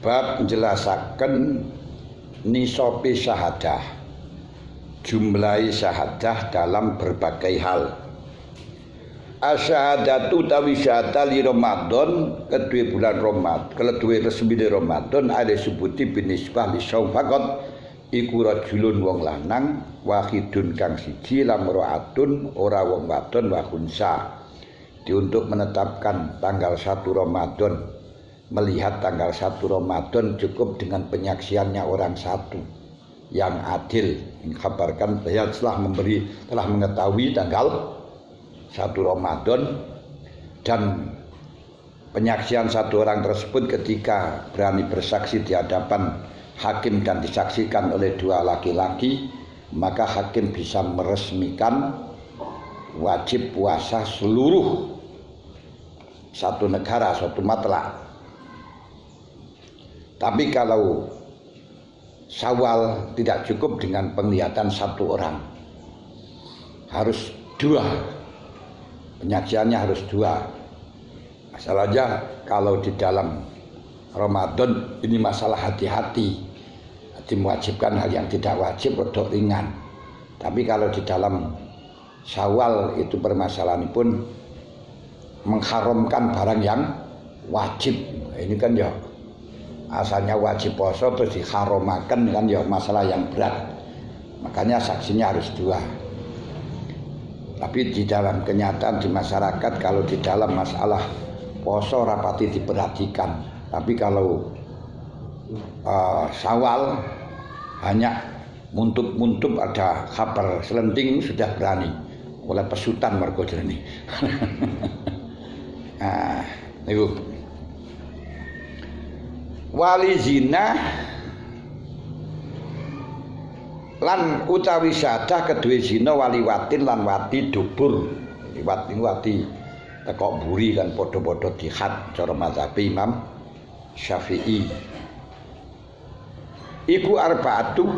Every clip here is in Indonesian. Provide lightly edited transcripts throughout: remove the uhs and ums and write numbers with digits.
bab menjelasaken nisopi syahadah, jumlahi syahadah dalam berbagai hal. Asyhadatu tawi syahadah li Ramadan kedua bulan Ramadan, kedua resmi Ramadan ada sebuti binisbah li saum faqat iku rajulun wong lanang wahidun kang siji lamroatun ora wong wadon wa khunsa. Untuk menetapkan tanggal 1 Ramadan, melihat tanggal 1 Ramadan cukup dengan penyaksiannya orang satu yang adil, mengkabarkan bahwa telah mengetahui tanggal 1 Ramadan, dan penyaksian satu orang tersebut ketika berani bersaksi di hadapan hakim dan disaksikan oleh dua laki-laki, maka hakim bisa meresmikan wajib puasa seluruh satu negara, suatu matlak. Tapi kalau Syawal tidak cukup dengan penglihatan satu orang, harus dua, penyaksiannya harus dua. Masalahnya kalau di dalam Ramadan ini masalah hati-hati, mewajibkan hal yang tidak wajib rodok ringan. Tapi kalau di dalam Syawal itu permasalahan pun mengharamkan barang yang wajib. Ini kan ya asalnya wajib poso terus diharamakan, kan ya masalah yang berat. Makanya saksinya harus dua. Tapi di dalam kenyataan di masyarakat, kalau di dalam masalah poso rapati diperhatikan. Tapi kalau Syawal hanya muntup-muntup ada kabar selenting sudah berani oleh pesutan mergo ini. Nah, niku wali zina lan utawi syahadah kedue zina wali watin lan wati dubur. Wati teko buri kan padha-padha dihad cara mazhab Imam Syafi'i. Iku arbaatun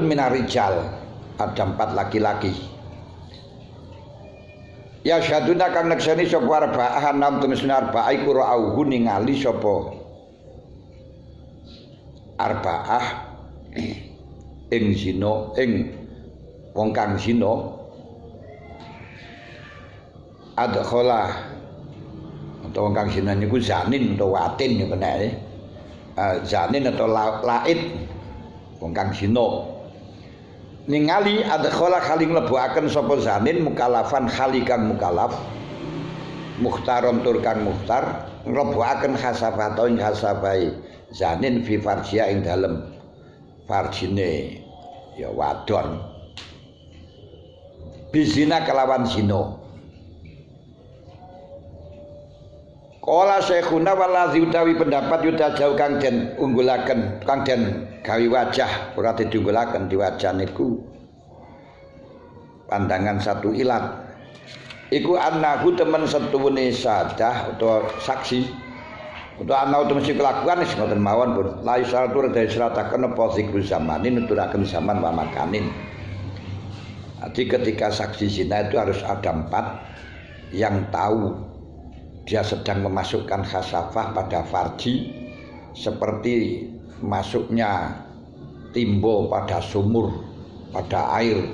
minar rijal, ada 4 laki-laki. Ya syaduna kang nekseni sapa arba'ah nam tumisna arba'ah iku ra'auhu ningali sapa arba'ah ing zina ing wong kang zina adkhala atau wong kang zina niku zanin utawa watin ya kena zanin atau laid wong kang zina ningali adkhala kali mlebuaken sapa zanin mukalafan khali kang mukalaf mukhtaron tur kang mukhtar mlebuaken khasafato ing khasabai zanin fi farjia ing dalem farjine ya wadon bizina kelawan zina. Kala syekhuna walazi utawi pendapat yuta jauh kang den unggulaken kang den gawe wajah ora diunggulaken di wajah niku pandangan satu ilat iku annahu temen setuwune sadah utawa saksi utawa ana utawa mesti kelakuan wis ngoten mawon pun la isaratu redha isrataken apa zikru zamanin nuturaken zaman wa makanin. Jadi ketika saksi zina itu harus ada 4 yang tahu dia sedang memasukkan khasafah pada farji, seperti masuknya timbo pada sumur, pada air.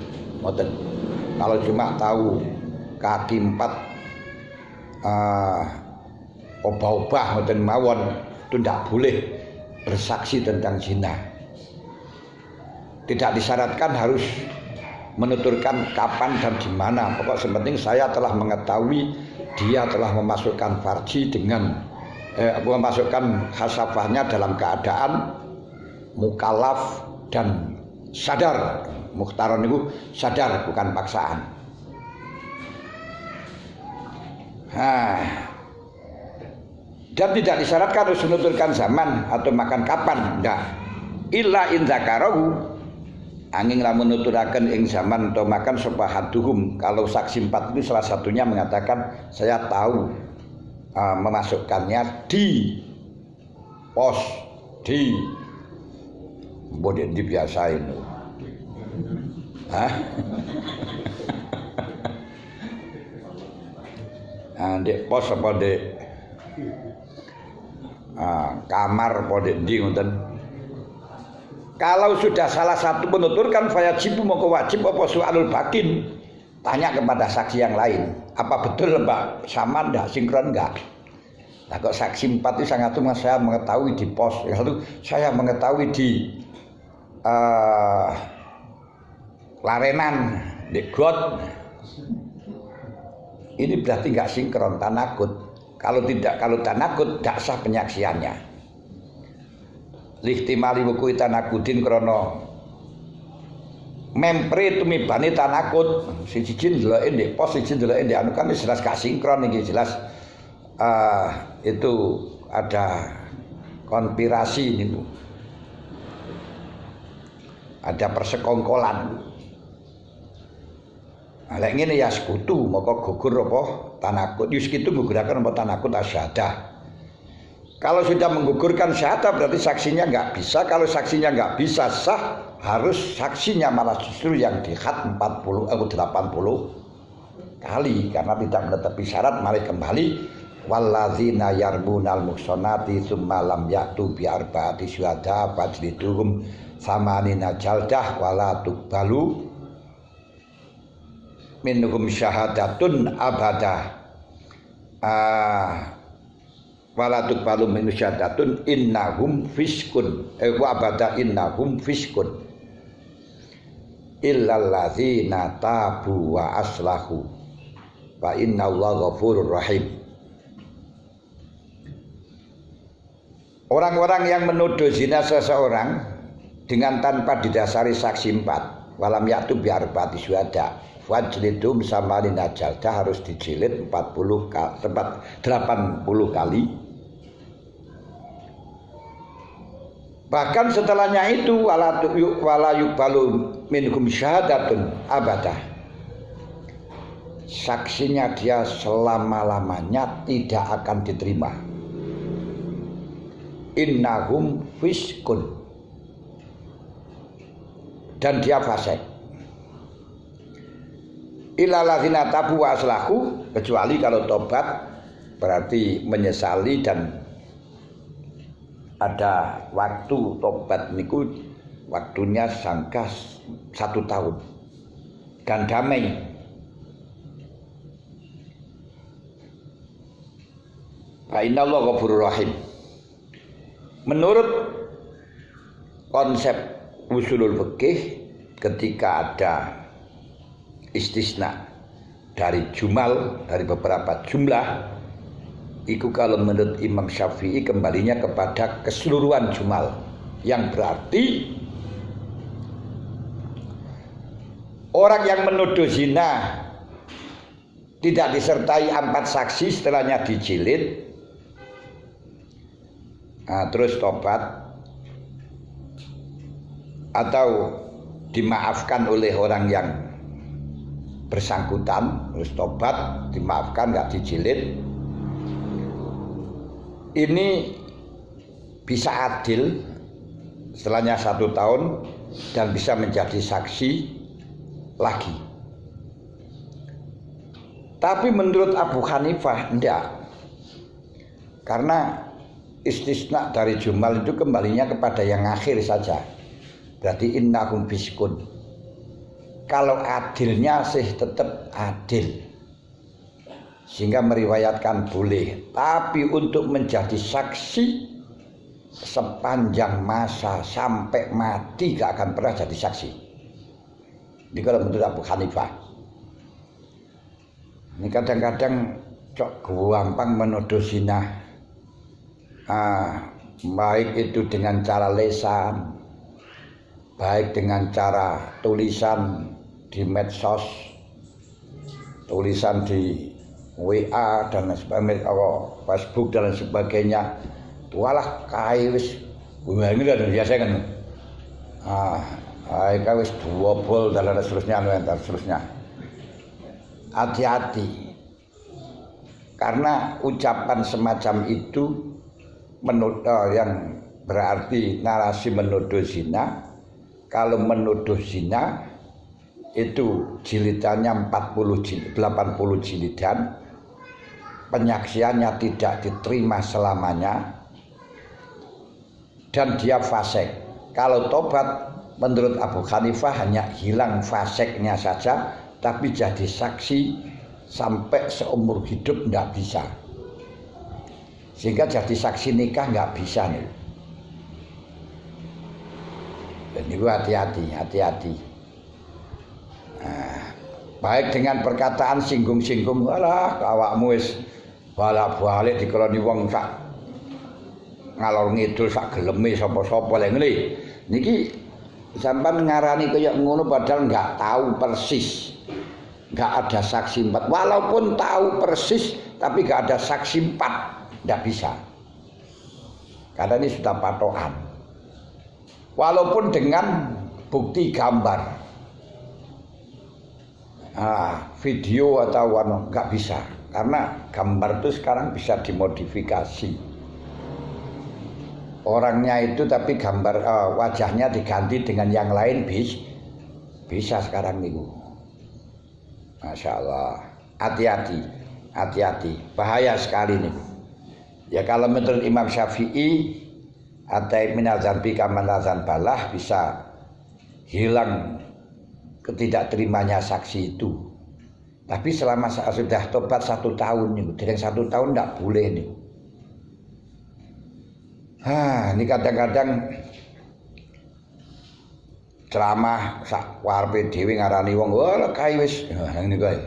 Kalau cuma tahu kaki 4 obah-obah ngoten mawon itu tidak boleh bersaksi tentang zina. Tidak disyaratkan harus menuturkan kapan dan di mana. Pokok sepenting saya telah mengetahui dia telah memasukkan farji dengan memasukkan khasafahnya dalam keadaan mukallaf dan sadar. Mukhtaron itu sadar, bukan paksaan. Dan tidak disyaratkan harus menuturkan zaman atau makan kapan, enggak. Illa in dzakarahu, angin lamun nuturaken ing zaman atau makan sopahaduhum. Kalau saksi 4 itu salah satunya mengatakan saya tahu memasukkannya di pos di bodin dibiasain. Dek pos apa dek kamar pondok ndi ngoten. Kalau sudah salah satu menuturkan fayajibu moko wajib apa soalul bakin, tanya kepada saksi yang lain. Apa betul Mbak sama enggak, sinkron enggak? Nah kok saksi 4 itu sangat mas saya mengetahui di pos, yang satu saya mengetahui di Larenan, di God. Ini berarti enggak sinkron, tanakut. Kalau tanakut enggak sah penyaksiannya. Lihtimali wuku tanakudin krono mempre tumibane tanakut siji ndeloke ndek pos siji ndeloke ndek anu kan jelas gak sinkron iki jelas itu ada konspirasi niku. Ada persekongkolan. Lek ngene ya sekutu moko gugur apa tanakut. Yus kitu guguraken apa tanakut asyahadah. Kalau sudah menggugurkan syahadah berarti saksinya nggak bisa. Kalau saksinya nggak bisa sah, harus saksinya malah justru yang dikhat 80 kali karena tidak menetapi syarat. Mari kembali walladzina yarbunal muhsanati tsumma lam ya'tu bi arba'ati syuhada fajliduhum samanina jaldah wala tuqbalu minhum syahadatun abadah. Wala tuqbalu min syahadatun innahum fiskun wa abada innahum fiskun illal ladzina tabu wa aslahu wa innallaha ghafurur rahim. Orang-orang yang menuduh zina seseorang dengan tanpa didasari saksi 4 walam ya'tu bi arba'ati syuhada wajlidum samanina jaldah harus dijilid 80 kali. Bahkan setelahnya itu wala yuqbalu minhum syahadatun abadah. Saksinya dia selama-lamanya tidak akan diterima. Innahum fiskun. Dan dia fasik. Illa ladzina tabu wa aslahu, kecuali kalau tobat berarti menyesali dan ada waktu tobat niku waktunya sangka 1 tahun dan damai. Fa innallaha ghafurur rahim. Menurut konsep usulul fikih ketika ada istisna dari jumal, dari beberapa jumlah, itu kalau menurut Imam Syafi'i kembalinya kepada keseluruhan jumal, yang berarti orang yang menuduh zina tidak disertai 4 saksi setelahnya dijilid, terus tobat atau dimaafkan oleh orang yang bersangkutan, terus tobat dimaafkan nggak dijilid, ini bisa adil setelahnya 1 tahun dan bisa menjadi saksi lagi. Tapi menurut Abu Hanifah enggak, karena istisna dari jumal itu kembalinya kepada yang akhir saja. Berarti innahum fiskun. Kalau adilnya sih tetap adil, sehingga meriwayatkan boleh. Tapi untuk menjadi saksi sepanjang masa sampai mati gak akan pernah jadi saksi. Ini kalau menurut Abu Hanifah. Ini kadang-kadang gampang menuduh zina, baik itu dengan cara lisan, baik dengan cara tulisan di medsos, tulisan di WA dan sebagainya, Facebook dan sebagainya. Walah kae wis ini kan biasa kan. Kae wis duobol dan seterusnya. Hati-hati. Karena ucapan semacam itu yang berarti narasi menuduh zina. Kalau menuduh zina itu jilidannya 80 jilidan, penyaksiannya tidak diterima selamanya, dan dia fasik. Kalau tobat menurut Abu Hanifah hanya hilang fasiknya saja, tapi jadi saksi sampai seumur hidup tidak bisa. Sehingga jadi saksi nikah nggak bisa nih. Jadi hati-hati. Nah, baik dengan perkataan singgung-singgung, alah awakmu wis balak-balik dikeloni wong sak ngalor ngidul sak geleme sapa-sapa lha ngene. Niki sampean ngarani kaya ngono padahal enggak tahu persis. Enggak ada saksi 4. Walaupun tahu persis tapi enggak ada saksi 4, enggak bisa. Karena ini sudah patokan. Walaupun dengan bukti gambar. Video atau enggak bisa. Karena gambar itu sekarang bisa dimodifikasi. Orangnya itu tapi gambar wajahnya diganti dengan yang lain bisa sekarang nih. Masya Allah. Hati-hati. Bahaya sekali nih. Ya kalau menurut Imam Syafi'i atai minazan bika manazan balah bisa hilang ketidakterimanya saksi itu. Tapi selama sudah tobat 1 tahun nih, dari 1 tahun tidak boleh nih. Ini kadang-kadang ceramah sak warepe dhewe ngarani wong, "Wah, kae wis." Ngene kae.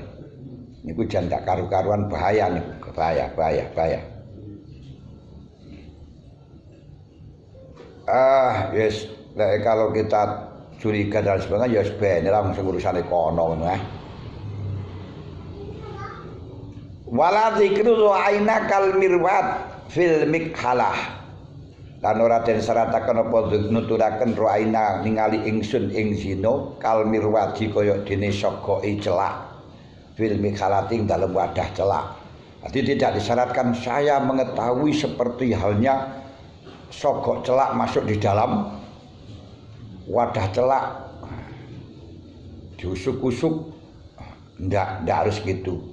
Niku jan tak karu-karuan bahaya niku, bahaya. Yes, kalau kita curiga dan sebagainya ya sebenarnya langsung urusane kono ngono Wala dzikru aina kal mirwat fil mikhalah. Lan ora den syarataken apa nuturaken roaina ningali ingsun ing zina kal mirwati kaya dene sogoke celak fil mikhalating dalam wadah celak. Jadi tidak disyaratkan saya mengetahui seperti halnya sogok celak masuk di dalam wadah celak diusuk-usuk, ndak harus gitu.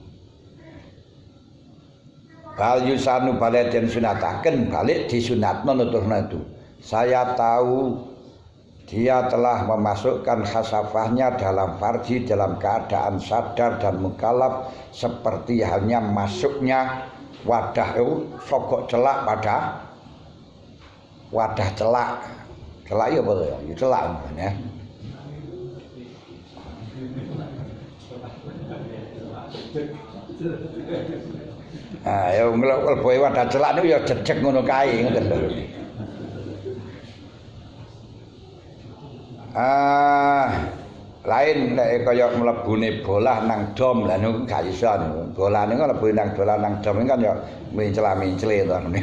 Bal yusanu balik dan sunataken balik disunatno nuturna itu. Saya tahu dia telah memasukkan khasafahnya dalam farji dalam keadaan sadar dan mukallaf seperti halnya masuknya wadah sogok celak pada wadah celak. Celak ya apa ya? Ya celak ya. Ya mlebu wadah celak niku ya jejeg ngono kae ngoten lho. Lain nek kaya mlebune bolah nang dom lha niku gak iso niku. Bolah niku mlebu nang dolan nang dom kan ya mincela-mincle to ngene.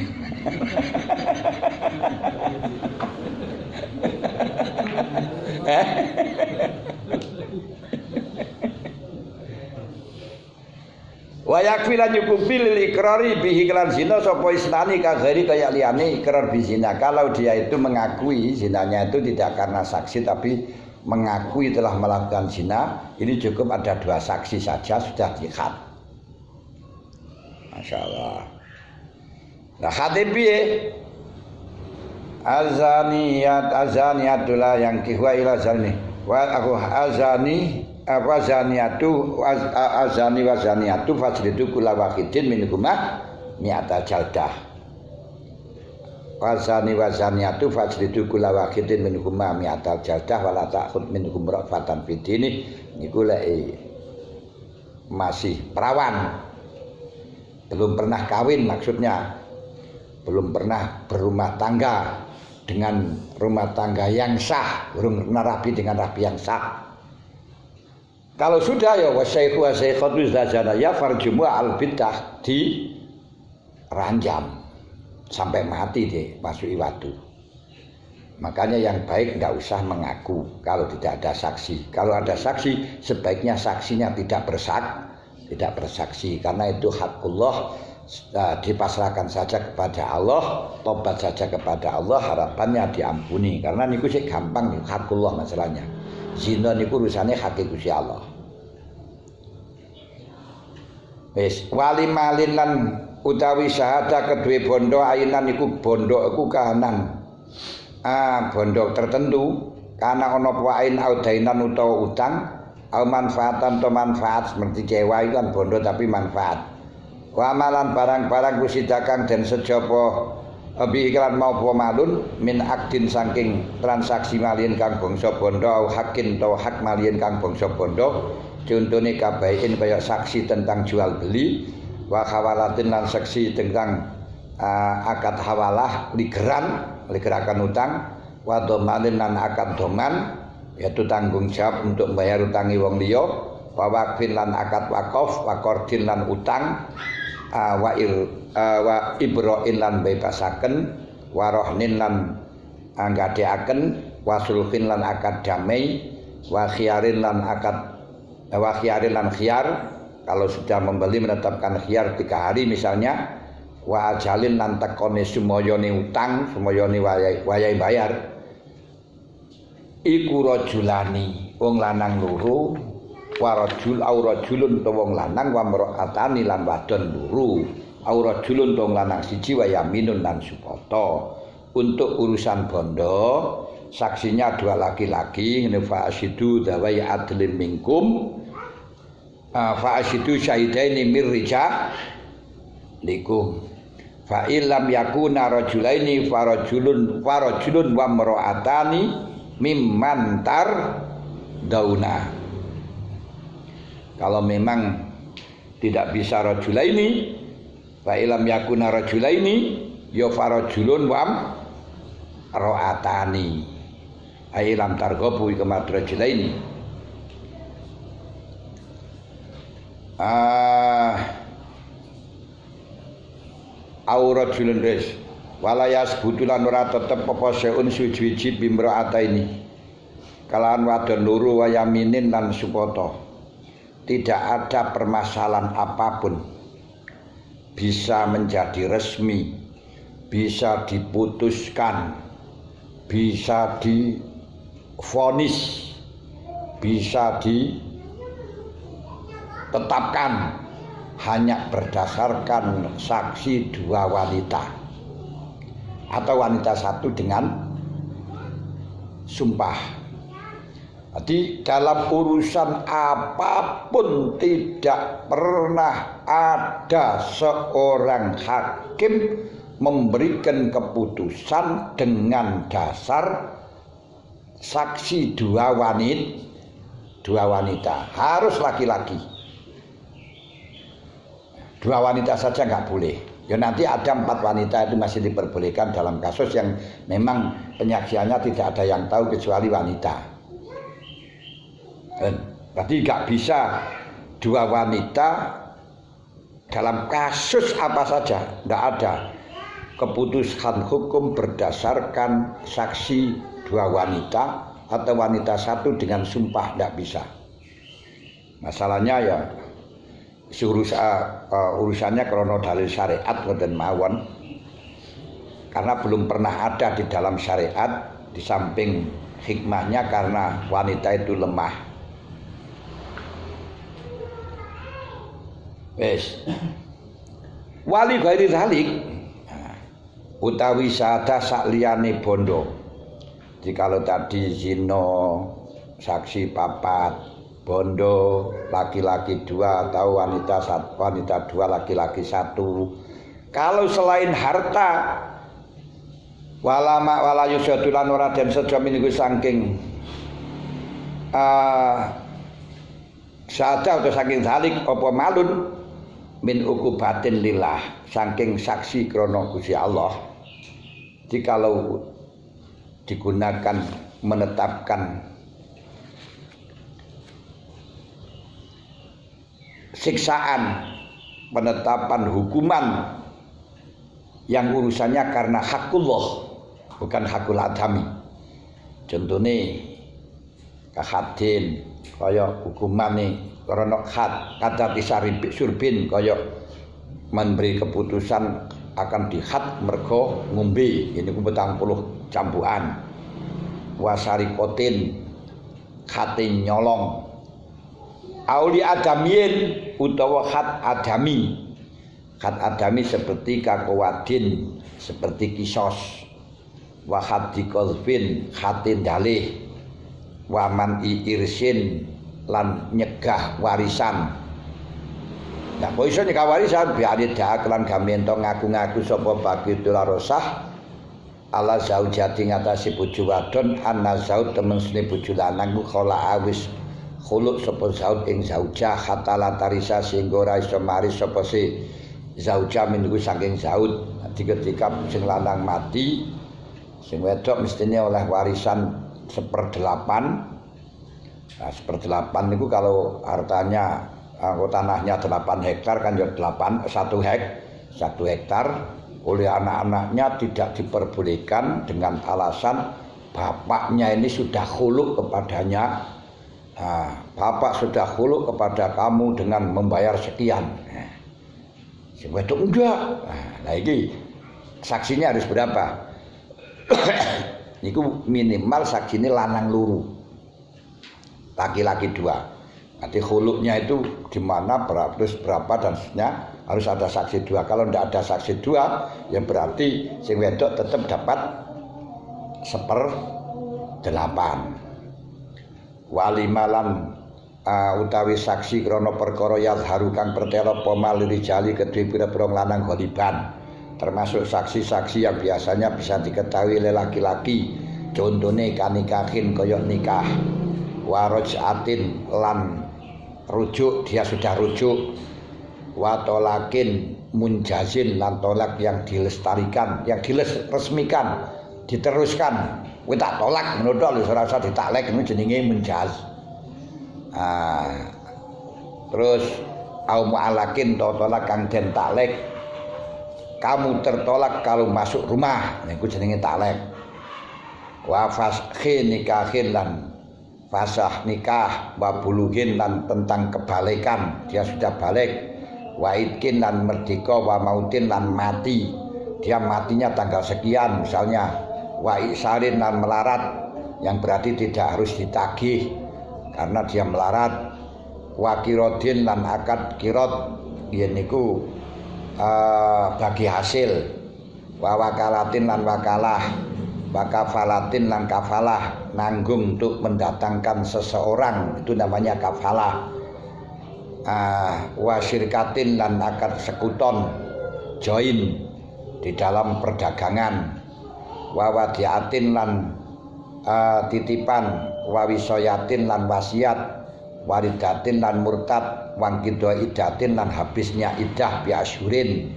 Wa yakfi lan yukufi lil iqrari bihi kelan zina sapa isnani kagari kaya liyane ikrar bi zina. Kalau dia itu mengakui zinanya itu tidak karena saksi tapi mengakui telah melakukan zina, ini cukup ada 2 saksi saja sudah jihad. Masya Allah. Nah hadis piye? Azaniyatulah yang kihwa ila zani. Wa aku azani apa zaniatu azani wa zaniatu fajlidu kula wahidin minhuma mi'ata jaldah. Azani wa zaniatu fajlidu kula wahidin minhuma mi'ata jaldah wala ta'khud minhum ra'fatan fidini. Niku lek masih perawan. Belum pernah kawin maksudnya. Belum pernah berumah tangga dengan rumah tangga yang sah, belum pernah rabi dengan rabi yang sah. Kalau sudah ya wasyaihu wasyaihatu zazana ya farjumu al bidah di ranjam sampai mati deh masuki watu. Makanya yang baik enggak usah mengaku kalau tidak ada saksi. Kalau ada saksi sebaiknya saksinya tidak bersaksi karena itu hakullah. Dipasrahkan saja kepada Allah, tobat saja kepada Allah, harapannya diampuni. Karena niku sih gampang nih, hakullah masalahnya. Zina niku urusane hak Gusti Allah. Wis wali malin lan utawi syahadah kedue bondo ainan niku bondo iku kahanan bondo tertentu karena ana wain audainan utawa utang au manfaatan to manfaat seperti cewa itu kan bondo tapi manfaat wa amalan barang-barang kusidakan dan sejapa abi iklan mau malun min akdin saking transaksi malien kang bangsa bondo au hakin to hak malien kang bangsa bondo contone kabain kaya saksi tentang jual beli wa khawalatin lan saksi tentang akad hawalah ligerakan utang wa domanin lan akad doman yaitu tanggung jawab untuk membayar utangi wong liya wa waqfin lan akad wakaf wa qardin lan utang wa ibroin lan bebasaken wa rohnin lan anggadeaken wa sulhin lan akad damai wa khiyarin lan khiyar kalau sudah membeli menetapkan khiyar 3 hari misalnya wa ajalin lan tekone sumayane utang sumayane wayahe bayar iku rajulani wong lanang loro wa rajul au rajulun to wong lanang wa mar'atani lan wadon loro au rajulun to wong lanang siji wa yaminun lan supata untuk urusan bondo saksinya 2 laki-laki ngene fa asyidu dawai adlin minkum fa asyidu syahidaini mir rijalikum fa illam yakuna rajulaini farajulun wa mar'atani mimman tar dauna. Kalau memang tidak bisa rajulaini fa illam yakuna rajulaini ya farajulun wa ra'atani ai lam targhabu kama rajulaini aurat julun res walayas butulan ora tetep apa seun suci-suci bimraata ini kalahan wadon loro wayaminin lan supoto tidak ada permasalahan apapun bisa menjadi resmi bisa diputuskan bisa divonis bisa ditetapkan hanya berdasarkan saksi 2 wanita atau wanita 1 dengan sumpah. Jadi dalam urusan apapun tidak pernah ada seorang hakim memberikan keputusan dengan dasar saksi 2 wanita harus laki-laki. 2 wanita saja nggak boleh. Ya nanti ada 4 wanita itu masih diperbolehkan dalam kasus yang memang penyaksiannya tidak ada yang tahu kecuali wanita. Berarti nggak bisa 2 wanita dalam kasus apa saja, nggak ada keputusan hukum berdasarkan saksi 2 wanita atau wanita 1 dengan sumpah, nggak bisa. Masalahnya ya urusannya krono dalil syariat dan mawon karena belum pernah ada di dalam syariat di samping hikmahnya karena wanita itu lemah. Wes wali ghairi zalik utawi sada sakliyane bondo. Jikalau tadi zina saksi 4 bondo laki-laki 2 atau wanita 2 laki-laki 1. Kalau selain harta wala yusadulan ora den sedo miniku saking sada atau saking zalik apa malun min ukubatin lillah saking saksi krana Gusti Allah. Jikalau digunakan menetapkan siksaan, penetapan hukuman yang urusannya karena hakullah bukan hakul adami. Contohnya kahadin kaya hukumane karena kata tisaribi surbin kaya memberi keputusan akan dihad mergo ngombe ini ku 40 campukan wasarikotin khatin nyolong auli adamien utawa khat adami seperti kakowadin seperti kisos wa haddi qalbin khatin dalih wa man irsin lan nyegah warisan. Nah, kok iso nyegah warisan biari dak lan gamento ngaku-ngaku sapa bagitul rosah ala zaujati ngatasi bojo wadon anna zaud temen sene bojo lanang ku khala awis khuluk sapa zaud ing zaujah hatala tarisa sehingga ora iso maris sapa si zaujah minggu saking zaud. Ketika sing lanang mati sing wedok mestine oleh warisan 1/8. Nah, 1/8 niku kalau hartanya tanahnya 8 hektar kan ya 1 hektar oleh anak-anaknya tidak diperbolehkan dengan alasan bapaknya ini sudah khuluk kepadanya. Nah, bapak sudah khuluk kepada kamu dengan membayar sekian. Nah, sing wedok enggak. Nah, iki saksinya harus berapa? Niku minimal saksine lanang luru. Laki-laki 2. Nanti khuluknya itu di mana berapa dan seterusnya harus ada saksi 2. Kalau tidak ada saksi 2, ya berarti sing wedok tetap dapat 1/8. Wali malam utawi saksi krana perkara yal harukang pertela pomal rijali kedue pira-pira lanang ghaliban, termasuk saksi-saksi yang biasanya bisa diketahui oleh laki-laki. Contone kanikahin kaya nikah, waraj'atin lan rujuk, dia sudah rujuk, wa tolakin munjazin lan tolak yang dilestarikan, yang diresmikan, diteruskan. Kowe tak tolak ngono tok lho, ora usah ditaklek, niku jenenge munjaz. Terus au mu'alakin tolak kang den taklek, kamu tertolak kalau masuk rumah, niku jenenge taklek. Wa fasakhin nikahin lan fasah nikah, wa buluhin lan tentang kebalikan, dia sudah balik, wa idkin lan merdeka, wa mautin lan mati, dia matinya tanggal sekian misalnya, wa isarin lan melarat, yang berarti tidak harus ditagih karena dia melarat, wa kirodin lan akad kirod, yen niku bagi hasil, wa wakalatin lan wakalah, wa kafalatin lan kafalah, nanggung untuk mendatangkan seseorang, itu namanya kafalah. Wa syirkatin lan akad sekuton, join di dalam perdagangan, wa wadiatin lan titipan, wa wisoyatin lan wasiat, waridatin lan murtad, wangkido idatin lan habisnya idah bi asyurin.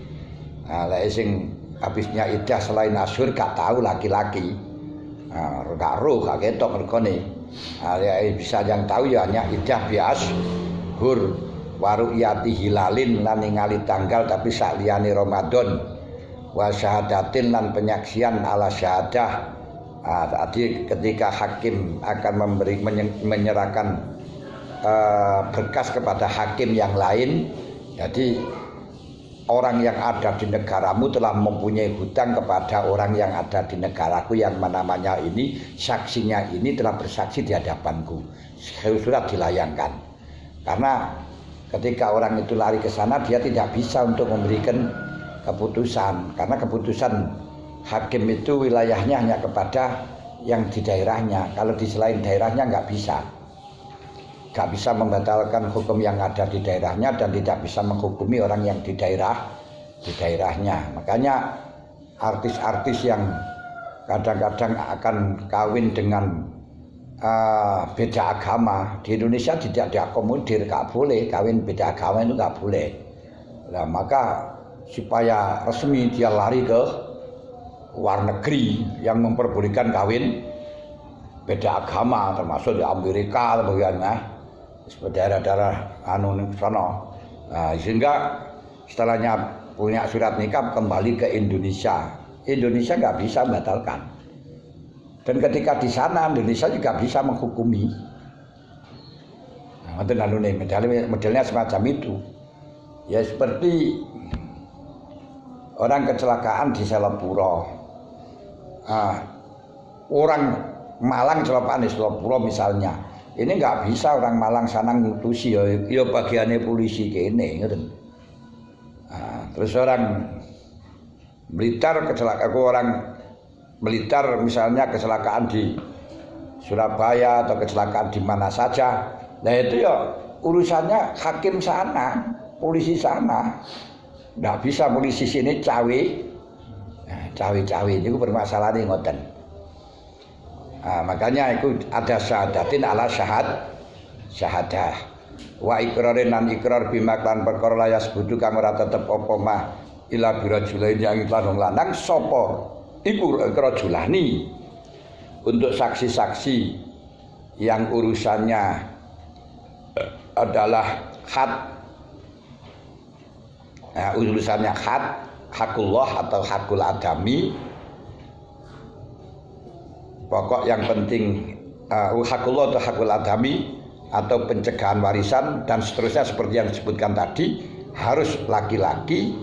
Lah sing habisnya idah selain asyur gak tahu laki-laki, gak roh gak ketok mergone. Bisa yang tahu ya hanya idah bi asyhur, waru'yati hilalin lan ningali tanggal tapi sak liyane Ramadan, wa syahadatin lan penyaksian ala syahadah. Tadi ketika hakim akan menyerahkan berkas kepada hakim yang lain, jadi orang yang ada di negaramu telah mempunyai hutang kepada orang yang ada di negaraku yang namanya ini, saksinya ini telah bersaksi di hadapanku, surat dilayangkan. Karena ketika orang itu lari ke sana, dia tidak bisa untuk memberikan keputusan, karena keputusan hakim itu wilayahnya hanya kepada yang di daerahnya. Kalau di selain daerahnya nggak bisa membatalkan hukum yang ada di daerahnya dan tidak bisa menghukumi orang yang di daerahnya. Makanya artis-artis yang kadang-kadang akan kawin dengan beda agama di Indonesia tidak diakomodir, nggak boleh kawin beda agama, itu nggak boleh. Nah, maka supaya resmi dia lari ke luar negeri yang memperbolehkan kawin beda agama, termasuk di Amerika atau bagaimana, daerah-daerah sana. Nah, sehingga setelahnya punya surat nikah kembali ke Indonesia. Indonesia nggak bisa membatalkan. Dan ketika di sana Indonesia juga bisa menghukumi. Nah, modelnya semacam itu. Ya seperti orang kecelakaan di Selepuro. Orang Malang kecelakaan di Selepuro misalnya. Ini nggak bisa orang Malang sana ngutusi ya bagiannya polisi kene ngoten. Terus orang Blitar kecelakaan, orang militer misalnya kecelakaan di Surabaya atau kecelakaan di mana saja, nah itu ya urusannya hakim sana, polisi sana. Nggak bisa polisi sini cawe itu permasalahan ngoten. Nah, makanya itu ada syahadatin ala syahadah. Wa iqrarin lan iqrar bima kan perkara layas budu kang ora tetep apa mah ila birajulain yang iklan lanang sapa iku rajulani untuk saksi-saksi yang urusannya adalah urusannya hakullah atau hakul adami. Pokok yang penting hakullah atau hakul adami atau pencegahan warisan dan seterusnya seperti yang disebutkan tadi, harus laki-laki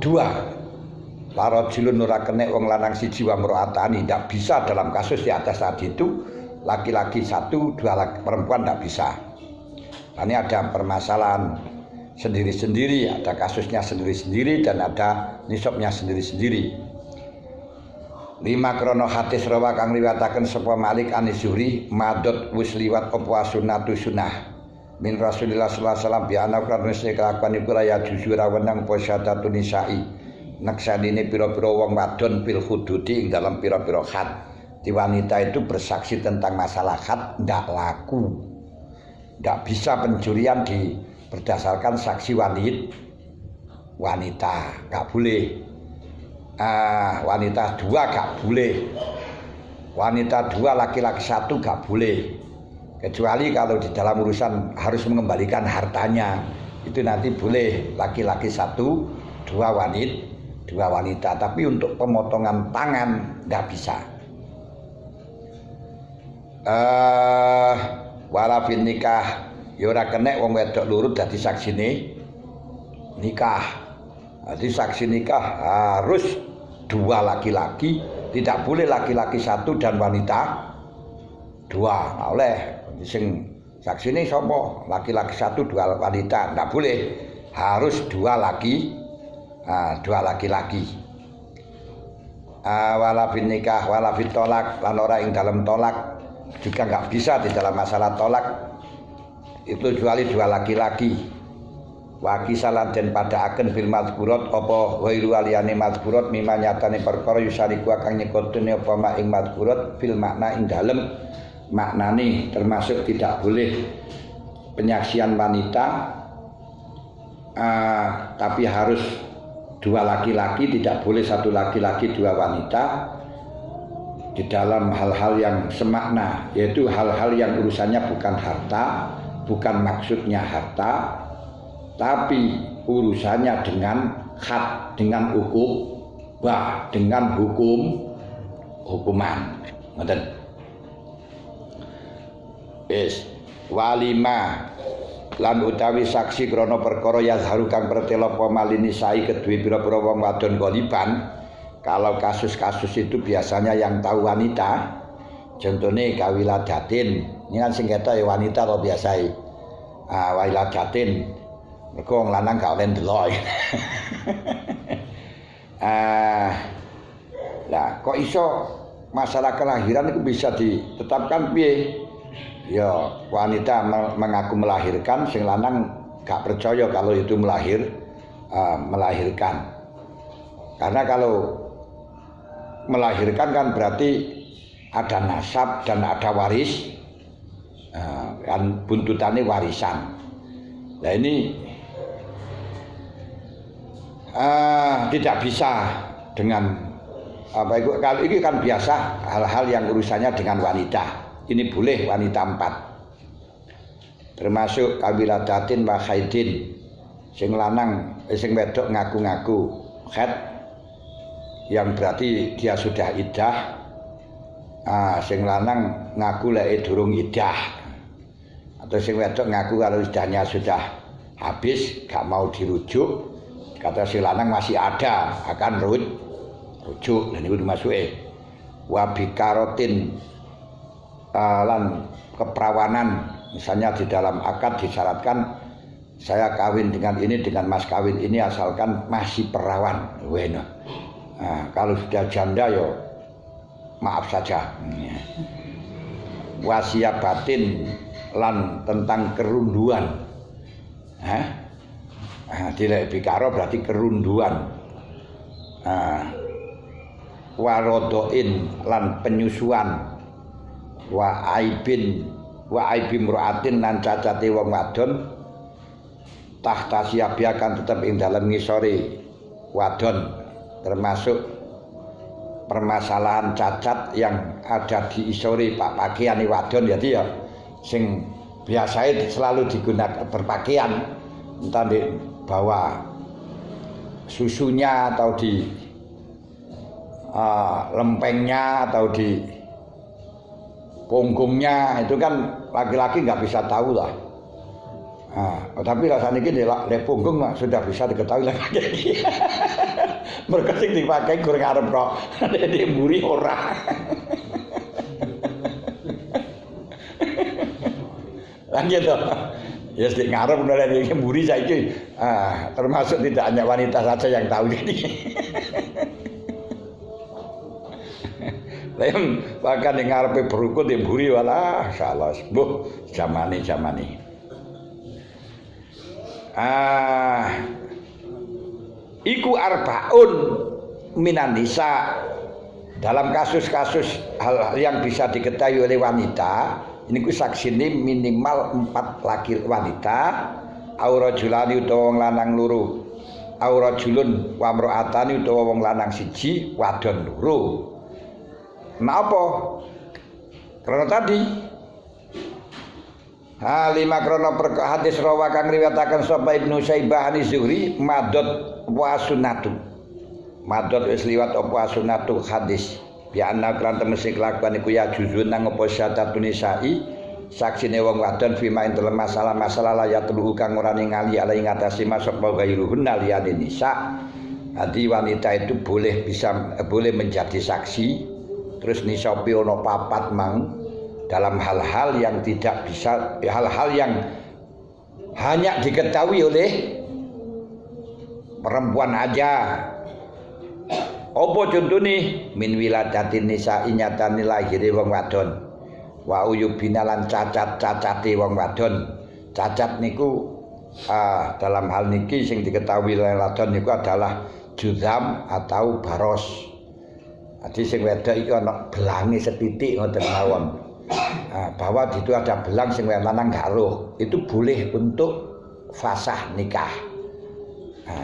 2. Larajulun ora kenek wong lanang siji wa mro'atani, tidak bisa dalam kasus di atas tadi itu laki-laki 1, 2 perempuan tidak bisa. Ini ada permasalahan sendiri-sendiri, ada kasusnya sendiri-sendiri dan ada nisabnya sendiri-sendiri. 5 krono hadis rawa kang riwayataken sapa Malik an-Zuhri madot wis liwat apa sunnatu sunnah min Rasulillah sallallahu alaihi wasallam bi ana krono kelakuan iku ya jujur wenang posyadatun nisa'i naksanine pira-pira wong wadon bil hududi ing dalam pira-pira had. Di wanita itu bersaksi tentang masalah had ndak laku. Ndak bisa pencurian berdasarkan saksi wanita, nggak boleh. Wanita 2 gak boleh, wanita 2 laki-laki 1 gak boleh, kecuali kalau di dalam urusan harus mengembalikan hartanya itu nanti boleh laki-laki 1, 2 wanita, tapi untuk pemotongan tangan gak bisa. Walafin nikah yora kenek wong wedok lurut dadi saksine nikah. Jadi saksi nikah harus 2 laki-laki, tidak boleh laki-laki 1 dan wanita 2. Oleh sing saksi ini sapa? Laki-laki 1, 2 wanita, tidak boleh. Harus 2 laki-laki. Wala bin nikah, wala bin tolak, lan ora ing dalam tolak juga nggak bisa di dalam masalah tolak itu kecuali 2 laki-laki. Wa kisalan den padhaaken bil madhkurat apa ghairu aliyane madhkurat mimma nyatane perkara yusariku kang nyekotune apa mak ing madhkurat fil makna ing dalem maknane, termasuk tidak boleh penyaksian wanita tapi harus 2 laki-laki, tidak boleh 1 laki-laki 2 wanita di dalam hal-hal yang semakna, yaitu hal-hal yang urusannya bukan harta, bukan maksudnya harta, tapi urusannya dengan had, dengan dengan hukuman. Ngoten. Walima lan utawi saksi krana perkara yazharu kang pertela apa malini sai kedue pira-pira wong wadon goliban. Kalau kasus-kasus itu biasanya yang tahu wanita. Contohnya kawiladatin. Ini kan sing ketok ya wanita atau biasa. Wailajatin. Mergo wong lanang gak oleh ndelok. Lah kok iso masalah kelahiran itu bisa ditetapkan piye? Ya wanita mengaku melahirkan, sing lanang gak percaya kalau itu melahirkan. Karena kalau melahirkan kan berarti ada nasab dan ada waris, kan buntutannya warisan. Nah ini tidak bisa dengan apa itu, kalau ini kan biasa hal-hal yang urusannya dengan wanita. Ini boleh wanita 4, termasuk kawiladatin wa khaidin, sing lanang sing wedok ngaku-ngaku khaid yang berarti dia sudah iddah, sing lanang ngaku lek durung iddah, atau sing wedok ngaku kalau iddahnya sudah habis gak mau dirujuk, kata si lanang masih ada akan rujuk. Dan itu dimasuki wabikarotin lan keperawanan, misalnya di dalam akad disyaratkan saya kawin dengan ini, dengan mas kawin ini asalkan masih perawan. Nah, kalau sudah janda yo maaf saja. Wasiat batin lan tentang kerunduan. Dilek bikaro berarti kerunduan. Warodoin lan penyusuan. Wa aibim ru'atin lan cacate wong wadon tahta siabiakan tetap ing dalam ngisori wadon, termasuk permasalahan cacat yang ada di isori pakaian wadon. Jadi ya sing biasanya selalu digunakan berpakaian, entah di bawah susunya atau di lempengnya atau di punggungnya, itu kan laki-laki nggak bisa tahu lah. Tapi rasanya ini di punggung sudah bisa diketahui laki-laki. Mereka sing dipakai kurang arep kok, di mburi ora. Lanjut toh. Ya sedikit ngarep bener iki mburi saiki. Termasuk tidak hanya wanita saja yang tahu jadi. Lain bahkan yang ngarepe berukut di mburi walah insyaallah mbuh zamane. Iku arbaun minan nisa. Dalam kasus-kasus hal yang bisa diketahui oleh wanita, ini ku saksine minimal 4 laki wanita, aurajulani utawa wong lanang loro, aurajulun wa mraatani utawa wong lanang siji, wadon loro. Napa? Karena tadi lima krono hadis rawa kang riwayataken sapa Ibnu Syaibah ani Zuhri madot wa sunnatu. Madot wis liwat apa sunnatu hadis. Ya ana kan temesi kelakuan iku ya juzun nang apa syatatun nisa'i saksine wong wadon fima ing dalam masalah-masalah layat lu kang ora ningali ala ing atase masapa gairuhun liyane nisa. Jadi wanita itu boleh menjadi saksi. Terus nisopi ono papat mang dalam hal-hal yang tidak bisa, hal-hal yang hanya diketahui oleh perempuan aja. Apa contohnya? Min wiladatin nisa'i nyatani lahire wong wadon. Wa uyubina lan cacat-cacate wong wadon. Cacat niku dalam hal niki sing diketahui oleh wadon niku adalah juzam atau baros. Jadi sing wedok iki ana belange setitik ngoten mawon. Bahwa itu ada belang sing lanang gak roh, itu boleh untuk fasah nikah.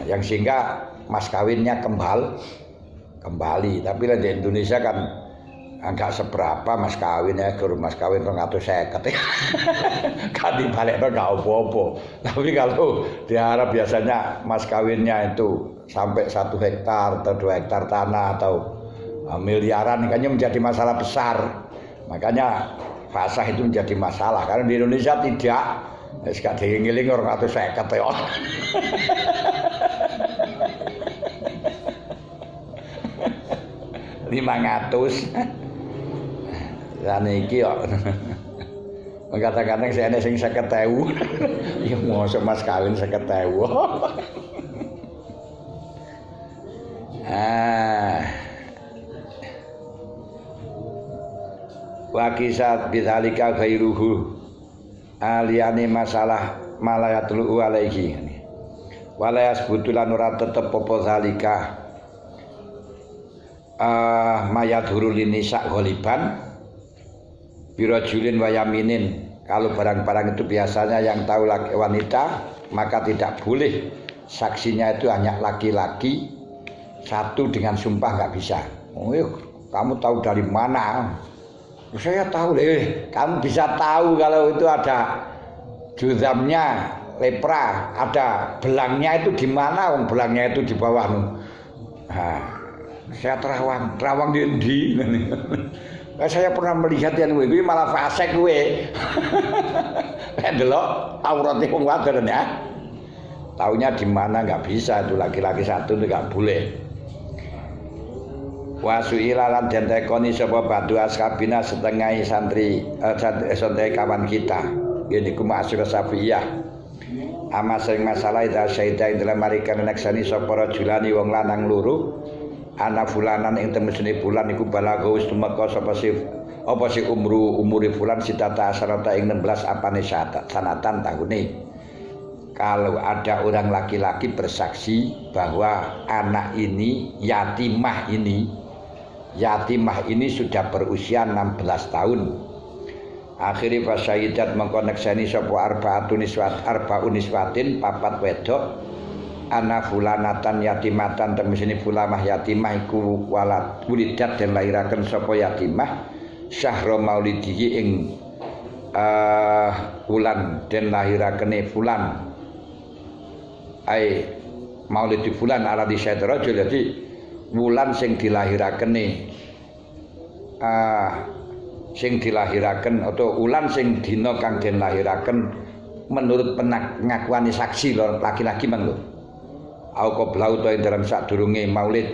Yang sehingga mas kawinnya kembali. Tapi di Indonesia kan enggak seberapa mas kawinnya, guru mas kawin 250. Kan dibalekno gak apa-apa. Tapi kalau di Arab biasanya mas kawinnya itu sampai 1 hektar atau 2 hektar tanah atau miliaran, kayaknya menjadi masalah besar. Makanya fasah itu menjadi masalah. Karena di Indonesia tidak. Wis gak diingiling 250 ya. Lan iki kok. Kadang-kadang saya sing 50.000. Ya mosok mas kawin 50.000. Wa kisah bidzalika ghairuhu aliyane masalah malayatul alaihi walayas butulan ora tetep apa zalika mayadhurul nisa ghaliban birajulin wa yaminin. Kalau barang-barang itu biasanya yang tahu laki wanita, maka tidak boleh saksinya itu hanya laki-laki satu dengan sumpah nggak bisa. Oh, kamu tahu dari mana? Saya tahu deh, kamu bisa tahu kalau itu ada juzamnya, lepra, ada belangnya itu di mana? Belangnya itu di bawah. Saya terawang di endi. Saya pernah melihat yang gue malah fasek gue. Delok aurate wong wadon ya. Taunya di mana nggak bisa, itu laki-laki satu itu nggak boleh. Wasuila lan den tekoni sapa batu askabina setengah santri kawan kita. Ini ku masuk Safiyah. Ama sing masalah ida syaida dalam marikan neksani sapa rajulani wong lanang loro ana fulanan ing temesine fulan iku balagha wis tumeka sapa si umuri fulan sitata asarata ing 16 apane sanatan tahune. Kalau ada orang laki-laki bersaksi bahwa anak ini yatimah ini sudah berusia 16 tahun. Akhire fasaidat mengkonekseni sapa arba'un niswatin papat wedok ana fulanatan yatimatan temisine fulamah yatimah iku walad wulidat den lairaken sapa yatimah syahra maulidihi ing bulan den lahirakene fulan ai maulidi fulan ala di syaidrajul. Jadi wulan sing dilahiraken atau ulan sing dina kang den lahiraken menurut pengakuan saksi laki-laki mang lho. Au qablau ta ing dalam sadurunge maulid.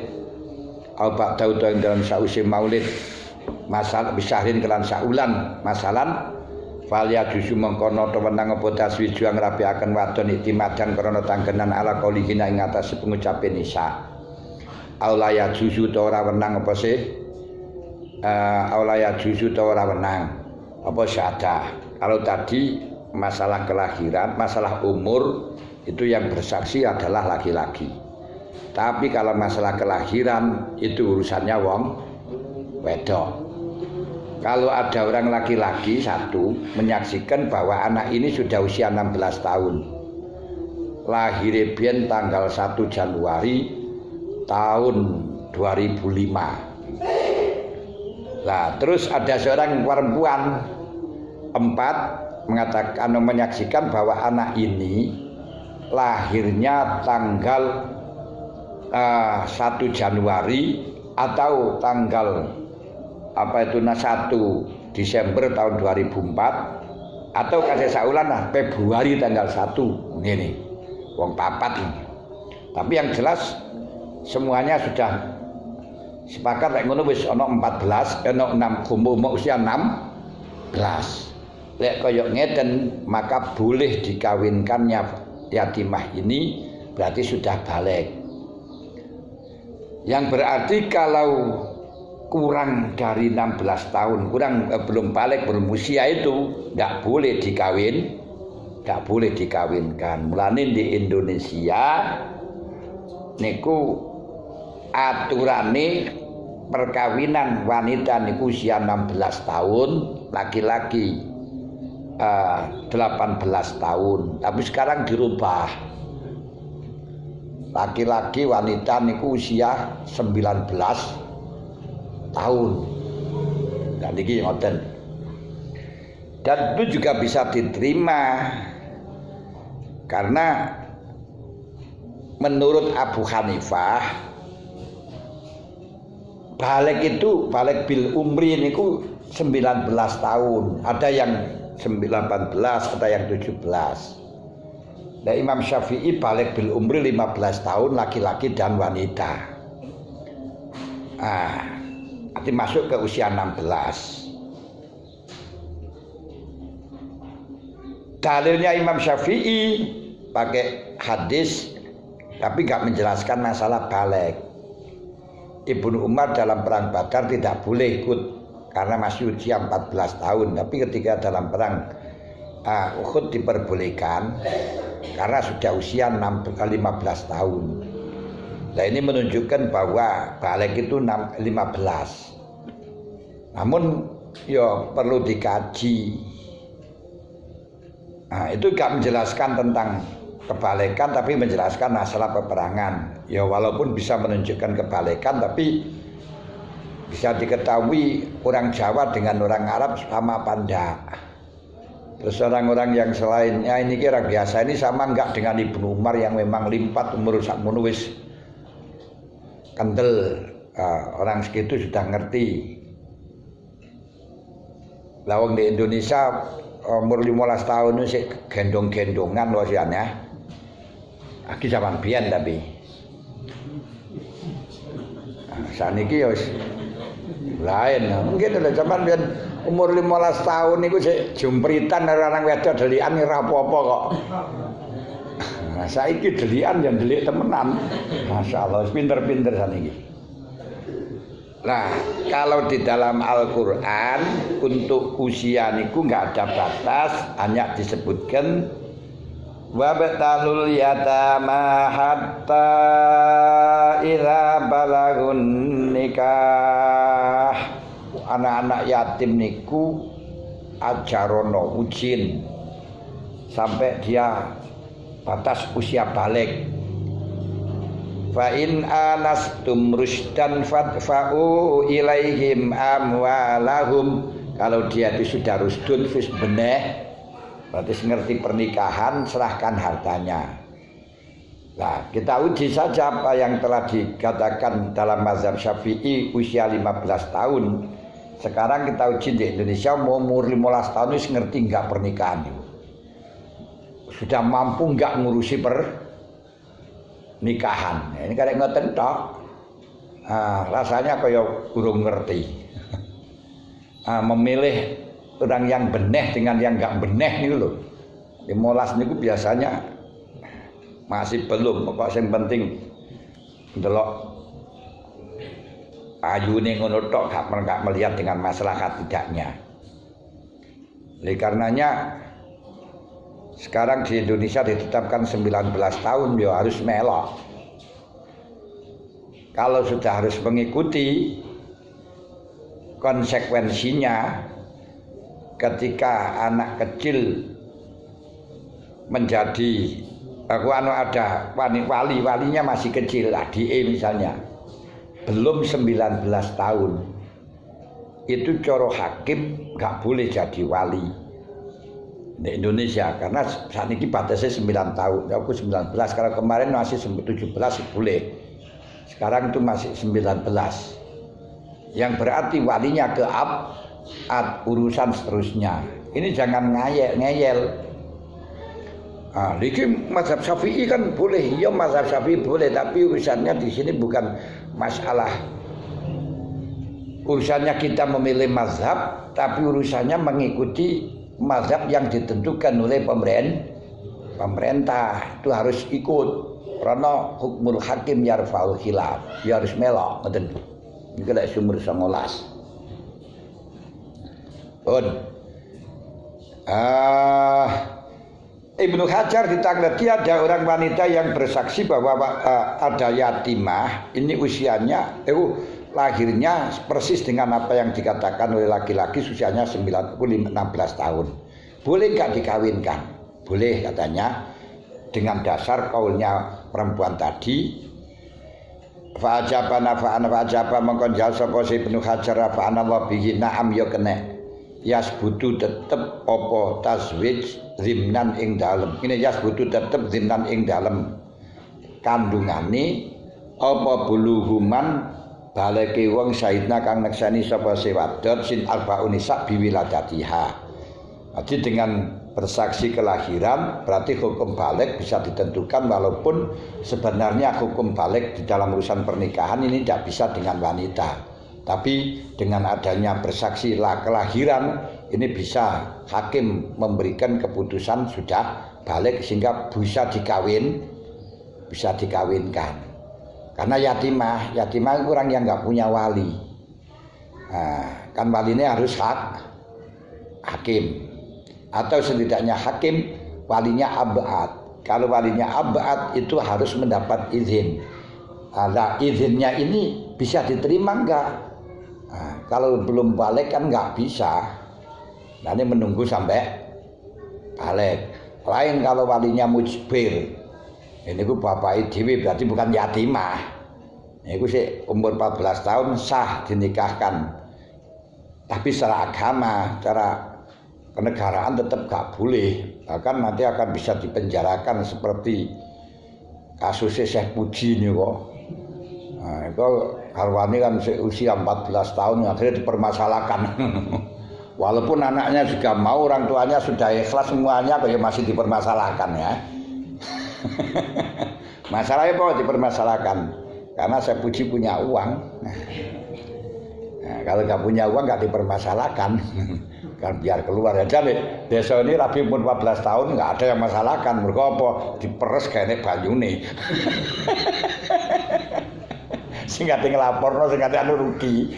Au ba'dau ta ing dalam sause maulid. Masal bisahrin kelan saulan masalan falya jusu mengkono tewenang apa taswiju ngrapiaken wadon iktimadan krana tanggenan ala qaulihina ing atas pengucape nisa. Aulaya jusu ta ora wenang apa sih? Aulaya jusu ta ora wenang apa syahadah. Kalau tadi masalah kelahiran, masalah umur itu yang bersaksi adalah laki-laki. Tapi kalau masalah kelahiran itu urusannya wong wedok. Kalau ada orang laki-laki satu menyaksikan bahwa anak ini sudah usia 16 tahun. Lahir biyen tanggal 1 Januari tahun 2005. Nah, terus ada seorang perempuan 4 mengatakan menyaksikan bahwa anak ini lahirnya tanggal 1 Januari atau tanggal 1 Desember tahun 2004 atau kasih saulan lah Februari tanggal 1 ngene. Wong 4 ini. Tapi yang jelas semuanya sudah sepakat lek ngono wis ana 14, ana 6 umur usia 16. Lek kaya ngeten maka boleh dikawinkannya yatimah ini berarti sudah balik. Yang berarti kalau kurang dari 16 tahun, belum balik, belum usia itu enggak boleh dikawinkan. Mulane di Indonesia niku aturane perkawinan wanita niku usia 16 tahun, laki-laki 18 tahun. Tapi sekarang dirubah. Laki-laki wanita niku usia 19 tahun. Dan iki ngoten. Dan itu juga bisa diterima karena menurut Abu Hanifah balik bil umri niku 19 tahun. Ada yang 18, ada yang 17. Nah, Imam Syafi'i balik bil umri 15 tahun laki-laki dan wanita. Nanti masuk ke usia 16. Dalilnya Imam Syafi'i pakai hadis tapi nggak menjelaskan masalah balik. Ibnu Umar dalam perang Badar tidak boleh ikut karena masih usia 14 tahun. Tapi ketika dalam perang Uhud diperbolehkan karena sudah usia 15 tahun. Nah, ini menunjukkan bahwa balik itu 15. Namun ya perlu dikaji. Nah, itu gak menjelaskan tentang kebalikan tapi menjelaskan masalah peperangan. Ya walaupun bisa menunjukkan kebalikan tapi bisa diketahui orang Jawa dengan orang Arab sama apa enggak. Terus orang-orang yang selainnya ini kira biasa ini sama enggak dengan Ibnu Umar yang memang limpat umur sakmono wis kendel. Orang segitu sudah ngerti. Lawang di Indonesia umur 15 tahun itu sih gendong-gendongan wasiannya. Aki zaman biyen tapi. Saniki ya wis lain. Mungkin lho zaman biyen umur 15 tahun niku sik jumpritan karo anak wedok delikan ora apa-apa kok. Nah, saiki delikan ya delik temenan. Masyaallah pinter-pinter saniki. Nah, kalau di dalam Al-Quran untuk usia niku nggak ada batas, hanya disebutkan wabtalul yatama hatta idza balagun nikah. Anak-anak yatim niku ajarono ujin sampai dia batas usia balik. Fa in anastum rusdan fadfa'u ilaihim amwalahum. Kalau dia itu sudah rusdun wis beneh, berarti ngerti pernikahan, serahkan hartanya. Nah, kita uji saja apa yang telah dikatakan dalam mazhab Syafi'i usia 15 tahun. Sekarang kita uji di Indonesia umur 15 tahun wis ngerti enggak pernikahan. Sudah mampu enggak ngurusi nikahan. Ini karek ngoten tok. Rasanya kaya urung ngerti. Memilih orang yang beneh dengan yang enggak beneh niku lho. 15 niku biasanya masih belum. Pokok sing penting ndelok ayune ngono tok, gak melihat dengan maslahat tidaknya. Oleh karenanya sekarang di Indonesia ditetapkan 19 tahun, ya harus melok. Kalau sudah harus mengikuti konsekuensinya ketika anak kecil menjadi ada walinya masih kecil, adik misalnya belum 19 tahun, itu coro hakim gak boleh jadi wali di Indonesia, karena saat ini batasnya 9 tahun. Aku 19, kalau kemarin masih 17 boleh. Sekarang itu masih 19. Yang berarti walinya ke urusan seterusnya. Ini jangan ngeyel. Ini mazhab Syafi'i kan boleh. Iya, mazhab Syafi'i boleh, tapi urusannya di sini bukan masalah. Urusannya kita memilih mazhab, tapi urusannya mengikuti mazhab yang ditentukan oleh pemerintah. Itu harus ikut, karena hukmul hakim yarfa'ul khilaf, ya harus melok ngoten. Iki lek sumur 19. Ibnu Hajar ditanggapi ada orang wanita yang bersaksi bahwa ada yatimah, ini usianya lahirnya persis dengan apa yang dikatakan oleh laki-laki, usianya 16 tahun. Boleh enggak dikawinkan? Boleh katanya, dengan dasar kaulnya perempuan tadi. Fa'ajabana mongkon jal sapa Ibnu Hajar fa anallahu bihi na'am ya kena. Yasbutu tetep apa tazwij zimnan ing dalem. Ini yasbutu tetep zimnan ing dalem kandungane apa buluhuman baleke wong saidna kang nekseni sapa sewadon sin arbaun nisa biwiladatiha. Jadi dengan bersaksi kelahiran berarti hukum balik bisa ditentukan, walaupun sebenarnya hukum balik di dalam urusan pernikahan ini tidak bisa dengan wanita, tapi dengan adanya bersaksi kelahiran ini bisa hakim memberikan keputusan sudah balik sehingga bisa dikawinkan. Karena yatimah orang yang nggak punya wali, kan walinya harus hakim, atau setidaknya hakim walinya abad. Kalau walinya abad itu harus mendapat izin. Nah, izinnya ini bisa diterima enggak? Kalau belum balik kan nggak bisa. Nah, ini menunggu sampai balik. Lain kalau walinya mujbir. Ini ku bapak dewi berarti bukan yatimah. Ini ku sih umur 14 tahun sah dinikahkan. Tapi secara agama, secara kenegaraan tetap gak boleh. Bahkan nanti akan bisa dipenjarakan seperti kasusnya Syekh Puji ini kok. Nah, itu Harwani kan usia 14 tahun akhirnya dipermasalahkan. Walaupun anaknya juga mau, orang tuanya sudah ikhlas semuanya, kayak masih dipermasalahkan ya. Masalahnya apa dipermasalahkan? Karena saya Puji punya uang. Nah, kalau nggak punya uang nggak dipermasalahkan. Kan biar keluar aja nih. Besok ini Rabi umur 14 tahun nggak ada yang masalahkan. Mereka apa? Diperes kayak banyune. Sing kate nglaporno sing kate anu rugi.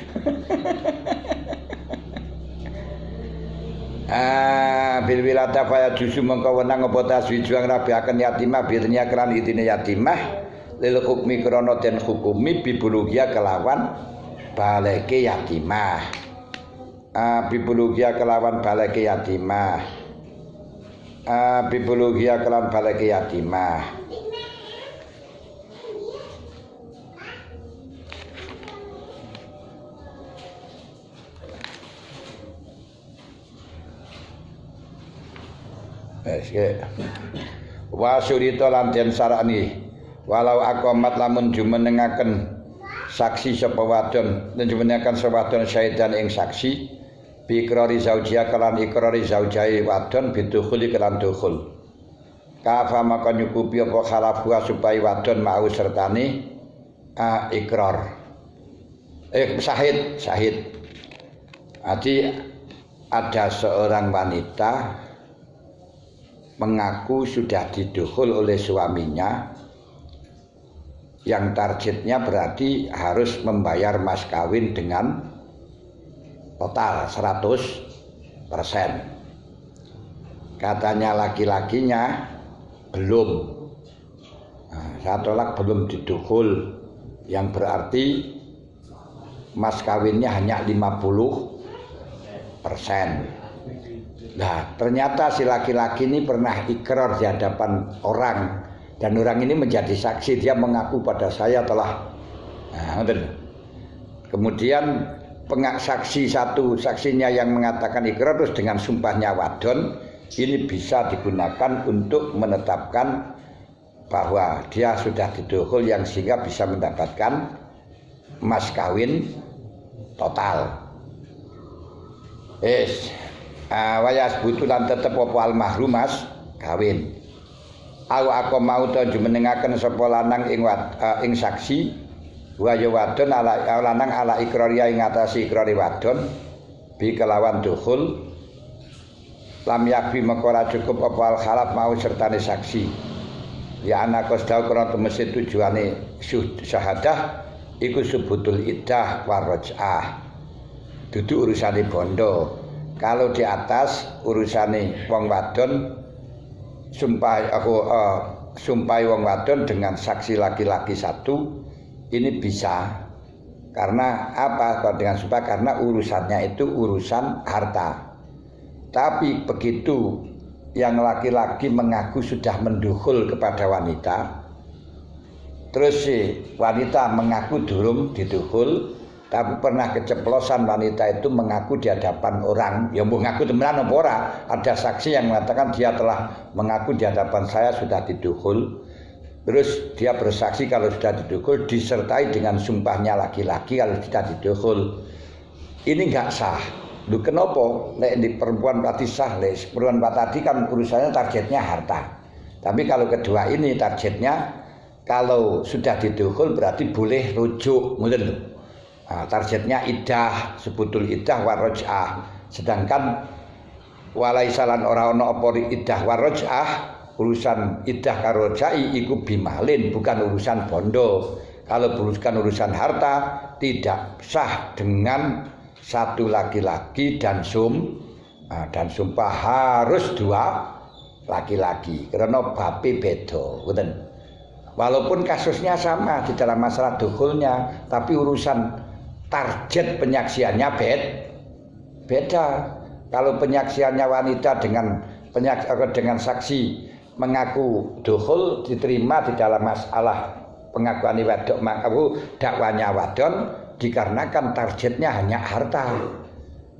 Bil wilata faya jusu mengko wenang apa taswijuang rabiaken yatimah birnya keran idine yatimah lil hukmi krana den hukumi bibulugia kelawan baleke yatimah. Bibulugia kelawan baleke yatimah. Bibulugia kelawan baleke yatimah. Wa surita lan den sarani walau aqamat lamun jumenengaken saksi sapa wadon lan jumenengaken sapa wadon syahidan ing saksi bi ikrari zaujia kelan ikrari zaujai wadon bidukhuli kelan dukhul kafa maka nyukupi apa khalafuha supaya wadon mau sertane ikrar syahid. Jadi ada seorang wanita mengaku sudah didukhul oleh suaminya yang targetnya berarti harus membayar mas kawin dengan total 100%. Katanya laki-lakinya belum. Saya tolak belum didukhul, yang berarti mas kawinnya hanya 50%. Nah, ternyata si laki-laki ini pernah ikrar di hadapan orang dan orang ini menjadi saksi, dia mengaku pada saya telah. Kemudian saksi satu saksinya yang mengatakan ikrar terus dengan sumpahnya wadon ini bisa digunakan untuk menetapkan bahwa dia sudah didukhul yang sehingga bisa mendapatkan mas kawin total. Wayas butulan tetep apa al mahrum mas kawin. Aku mau to jumenengaken sapa lanang ing saksi wa ya wadon ala lanang ala ikraria ing atase ikrari wadon bi kelawan dukhul lam yakfi maka cukup apa al khalaf mau sertane saksi. Ya anak kosdau krana temese tujuane syahadah iku subutul iddah waraj'ah. Dudu urusane bondo. Kalau di atas urusane wong wadon sumpah wong wadon dengan saksi laki-laki satu ini bisa. Karena apa? Kalau dengan sumpah karena urusannya itu urusan harta. Tapi begitu yang laki-laki mengaku sudah mendukhul kepada wanita, terus si wanita mengaku durung didukhul, tapi pernah keceplosan wanita itu mengaku di hadapan orang, yang mengaku temenan apa ora, ada saksi yang mengatakan dia telah mengaku di hadapan saya sudah didukhul. Terus dia bersaksi kalau sudah didukhul disertai dengan sumpahnya laki-laki kalau sudah didukhul. Ini enggak sah. Lu kenapa? Lek di perempuan berarti sah, lek perempuan tadi kan urusannya targetnya harta. Tapi kalau kedua ini targetnya kalau sudah didukhul berarti boleh rujuk, mungkin. Targetnya iddah, sebutul iddah waraj'ah. Sedangkan walaisalan ora ana apa iddah waraj'ah, urusan iddah karo rajai iku bimalin, bukan urusan bondo. Kalau bukan urusan harta tidak sah dengan satu laki-laki dan sumpah harus dua laki-laki karena bape beda. Walaupun kasusnya sama di dalam masalah dukhulnya, tapi urusan target penyaksiannya beda. Kalau penyaksiannya wanita dengan saksi mengaku dukhul diterima di dalam masalah pengakuan wadon mengaku dakwanya wadon dikarenakan targetnya hanya harta.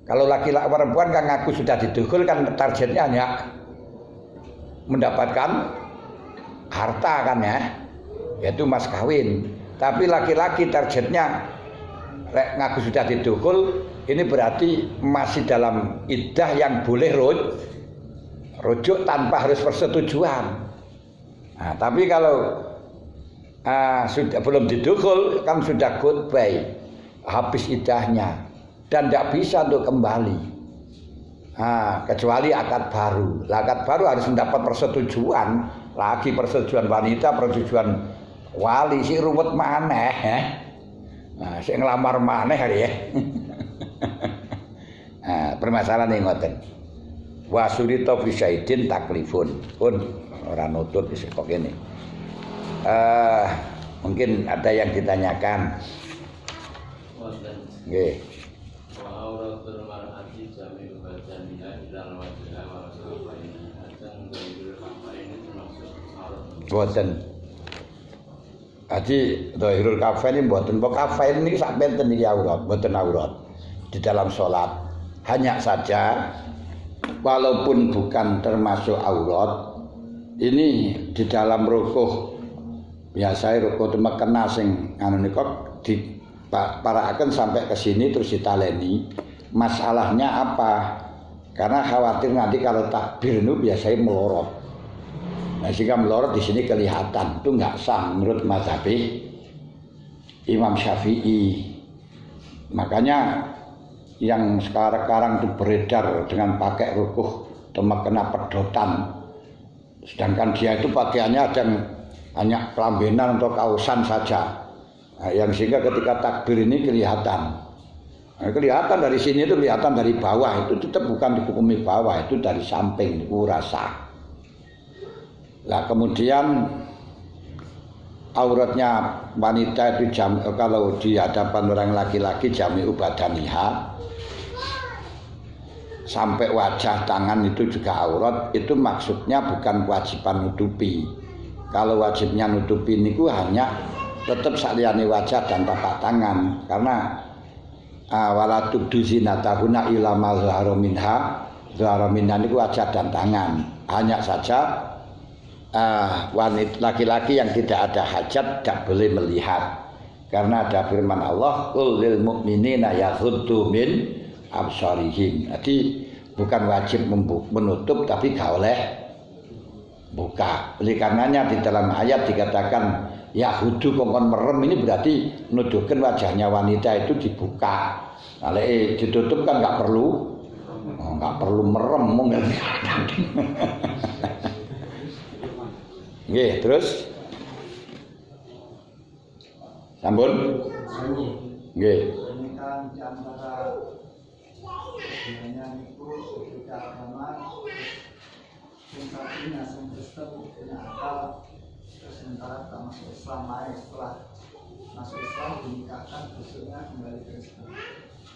Kalau laki-laki perempuan kan ngaku sudah didukhul kan targetnya hanya mendapatkan harta kan ya, yaitu mas kawin. Tapi laki-laki targetnya ngaku sudah didukhul, ini berarti masih dalam iddah yang boleh rujuk tanpa harus persetujuan. Nah, tapi kalau sudah belum didukhul kan sudah goodbye, habis iddahnya dan tidak bisa untuk kembali. Kecuali akad baru. Akad baru harus mendapat persetujuan, lagi persetujuan wanita, persetujuan wali, si ruwet maneh. Nah, sing nglamar maneh hari ya. Nah, permasalahan ngoten. Wasurita fi syaidin taklifun. Pun ora nutut wis kok kene. Mungkin ada yang ditanyakan. Nggih. Boten. Haji dhahirul kafain mboten. Mbok kafain niki sak penten iki aurat, mboten aurat. Di dalam salat hanya saja walaupun bukan termasuk aurat, ini di dalam rukuh biasa rukuh temekena sing anu nika diparakaken sampai ke sini terus ditaleni. Masalahnya apa? Karena khawatir nanti kalau takbir itu biasanya melorot. Nah, jika melorot di sini kelihatan itu nggak sah menurut mazhab Imam Syafi'i. Makanya yang sekarang itu beredar dengan pakai rukuh temekena pedotan. Sedangkan dia itu pakaiannya ada yang hanya kelambenan atau kausan saja. Nah, yang sehingga ketika takbir ini kelihatan. Nah, kelihatan dari sini itu kelihatan dari bawah itu tetap bukan dihukumi bawah, itu dari samping itu rasa. Nah, kemudian auratnya wanita itu kalau di hadapan orang laki-laki jami'u badaniha sampai wajah tangan itu juga aurat, itu maksudnya bukan kewajiban nutupi. Kalau wajibnya nutupi niku hanya tetap saliyane wajah dan tapak tangan, karena wala tubdu zinatahuna ila ma zahara minha niku wajah dan tangan. Hanya saja wanita laki-laki yang tidak ada hajat tidak boleh melihat, karena ada firman Allah qul lil mu'minina yaghuddu min absarihim. Jadi bukan wajib menutup tapi gak oleh buka. Oleh karenanya di dalam ayat dikatakan yahudu kongkon merem, ini berarti nuduhkan wajahnya wanita itu dibuka. Kalau ditutup kan nggak perlu merem mungkin. Nggih, terus sampun. Nggih. Sementara kita masuk Islam lain, setelah masuk Islam dinikahkan besoknya kembali ke Islam,